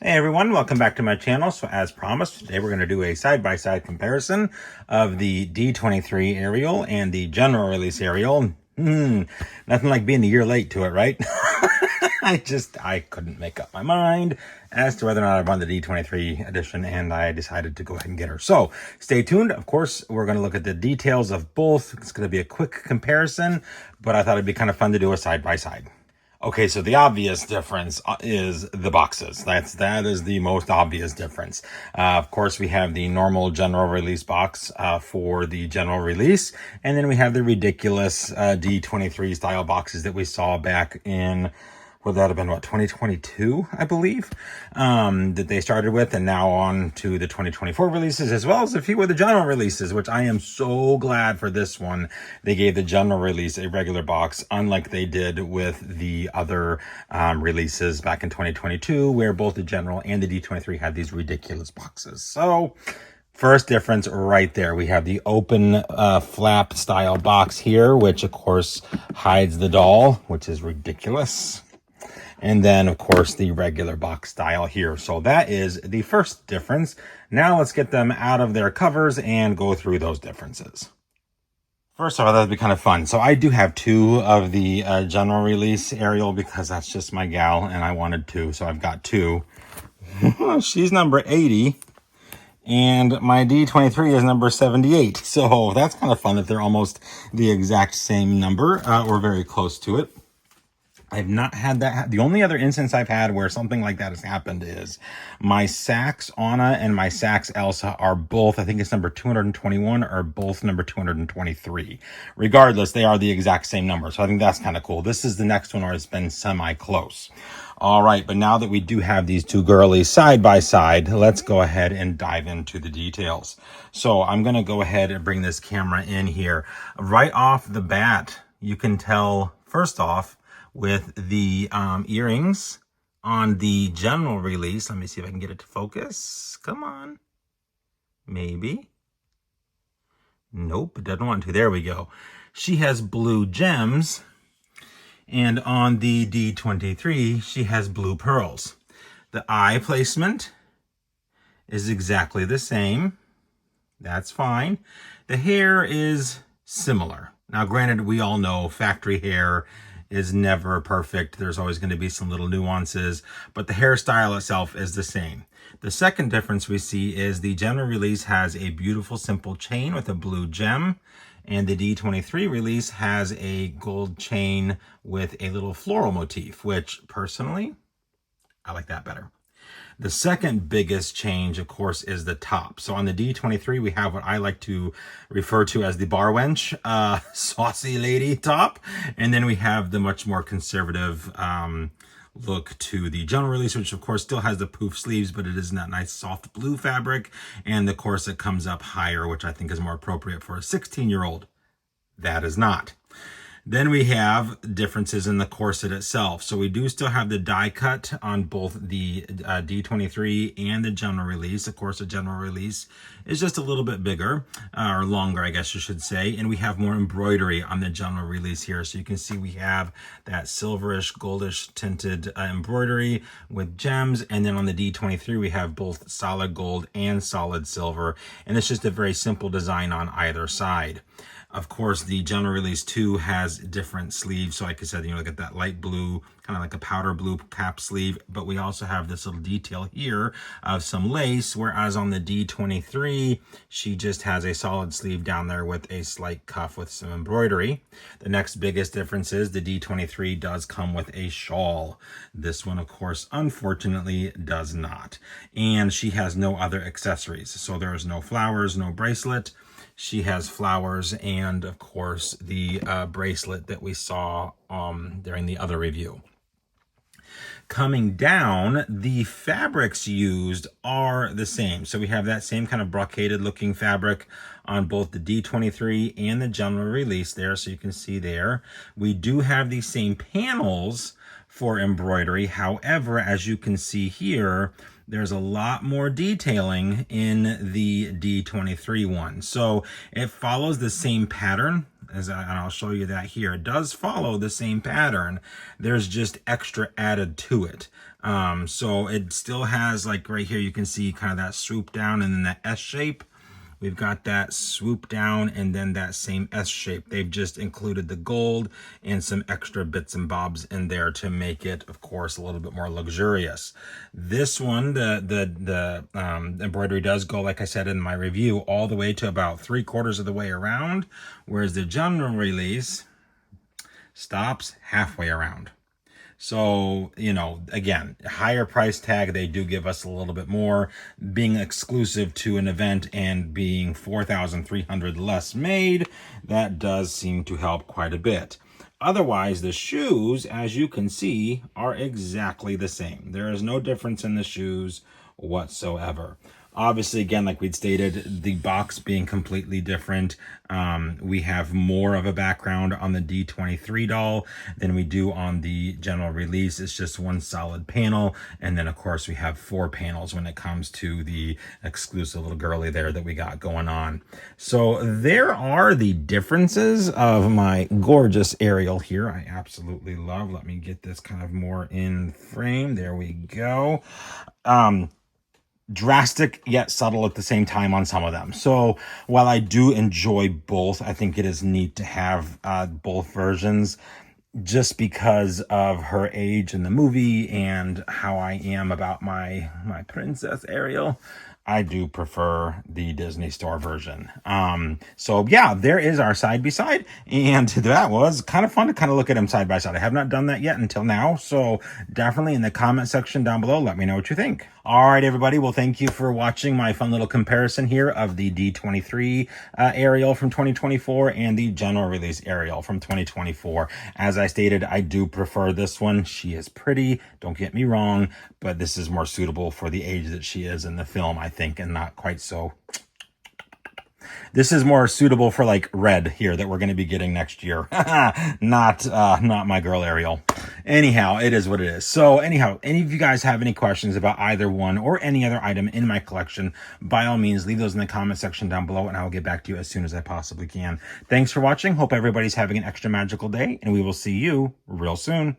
Hey everyone, welcome back to my channel. So as promised, today we're going to do a side-by-side comparison of the D23 Ariel and the general release Ariel. Nothing like being a year late to it, right? I couldn't make up my mind as to whether or not I want the D23 edition, and I decided to go ahead and get her. So stay tuned. Of course, we're going to look at the details of both. It's going to be a quick comparison, but I thought it'd be kind of fun to do a side-by-side. Okay, so the obvious difference is the boxes. That is the most obvious difference. Of course, we have the normal general release box for the general release, and then we have the ridiculous D23 style boxes that we saw back in, would that have been, what, 2022, I believe, that they started with, and now on to the 2024 releases, as well as a few of the general releases, which I am so glad for this one. They gave the general release a regular box, unlike they did with the other releases back in 2022, where both the general and the D23 had these ridiculous boxes. So first difference right there, we have the open flap style box here, which of course hides the doll, which is ridiculous. And then, of course, the regular box style here. So that is the first difference. Now let's get them out of their covers and go through those differences. First of all, that would be kind of fun. So I do have two of the general release Ariel because that's just my gal and I wanted two. So I've got two. She's number 80 and my D23 is number 78. So that's kind of fun that they're almost the exact same number or very close to it. I've not had that. The only other instance I've had where something like that has happened is my Saks Anna and my Saks Elsa are both, I think it's number 221 or both number 223. Regardless, they are the exact same number. So I think that's kind of cool. This is the next one where it's been semi-close. All right, but now that we do have these two girlies side by side, let's go ahead and dive into the details. So I'm going to go ahead and bring this camera in here. Right off the bat, you can tell, first off, with the earrings on the general release. Let me see if I can get it to focus. Come on. Maybe. Nope, it doesn't want to. There we go. She has blue gems. And on the D23, she has blue pearls. The eye placement is exactly the same. That's fine. The hair is similar. Now, granted, we all know factory hair is never perfect. There's always going to be some little nuances, but the hairstyle itself is the same. The second difference we see is the general release has a beautiful simple chain with a blue gem, and the D23 release has a gold chain with a little floral motif, which personally, I like that better. The second biggest change, of course, is the top. So on the D23, we have what I like to refer to as the bar wench, saucy lady top. And then we have the much more conservative look to the general release, which of course still has the poof sleeves, but it is in that nice soft blue fabric. And the corset comes up higher, which I think is more appropriate for a 16-year-old. That is not. Then we have differences in the corset itself. So we do still have the die cut on both the D23 and the general release. Of course, the general release is just a little bit bigger, or longer, I guess you should say. And we have more embroidery on the general release here. So you can see we have that silverish, goldish tinted embroidery with gems. And then on the D23, we have both solid gold and solid silver. And it's just a very simple design on either side. Of course, the general release 2 has different sleeves. So like I said, you look at that light blue, kind of like a powder blue cap sleeve, but we also have this little detail here of some lace, whereas on the D23, she just has a solid sleeve down there with a slight cuff with some embroidery. The next biggest difference is the D23 does come with a shawl. This one, of course, unfortunately does not. And she has no other accessories. So there is no flowers, no bracelet. She has flowers and, of course, the bracelet that we saw during the other review. Coming down, the fabrics used are the same. So we have that same kind of brocaded looking fabric on both the D23 and the general release there. So you can see there. We do have the same panels for embroidery. However, as you can see here, there's a lot more detailing in the D23 one. So it follows the same pattern, and I'll show you that here. It does follow the same pattern. There's just extra added to it. So it still has, like right here, you can see kind of that swoop down and then that S shape. We've got that swoop down and then that same S shape. They've just included the gold and some extra bits and bobs in there to make it, of course, a little bit more luxurious. This one, the embroidery does go, like I said in my review, all the way to about 3/4 of the way around, whereas the general release stops halfway around. So, you know, again, higher price tag, they do give us a little bit more. Being exclusive to an event and being 4,300 less made, that does seem to help quite a bit. Otherwise, the shoes, as you can see, are exactly the same. There is no difference in the shoes whatsoever. Obviously, again, like we'd stated, the box being completely different. We have more of a background on the D23 doll than we do on the general release. It's just one solid panel. And then, of course, we have 4 panels when it comes to the exclusive little girly there that we got going on. So there are the differences of my gorgeous Ariel here. I absolutely love. Let me get this kind of more in frame. There we go. Drastic yet subtle at the same time on some of them. So while I do enjoy both, I think it is neat to have both versions just because of her age in the movie and how I am about my princess Ariel. I do prefer the Disney Store version. So yeah, there is our side by side, and that was kind of fun to kind of look at them side by side. I have not done that yet until now, so definitely in the comment section down below, let me know what you think. All right, everybody. Well, thank you for watching my fun little comparison here of the D23 Ariel from 2024 and the general release Ariel from 2024. As I stated, I do prefer this one. She is pretty, don't get me wrong, but this is more suitable for the age that she is in the film, I think, and not quite so. This is more suitable for like Red here that we're going to be getting next year. Not my girl Ariel. Anyhow, it is what it is. So anyhow, any of you guys have any questions about either one or any other item in my collection, by all means, leave those in the comment section down below and I will get back to you as soon as I possibly can. Thanks for watching. Hope everybody's having an extra magical day and we will see you real soon.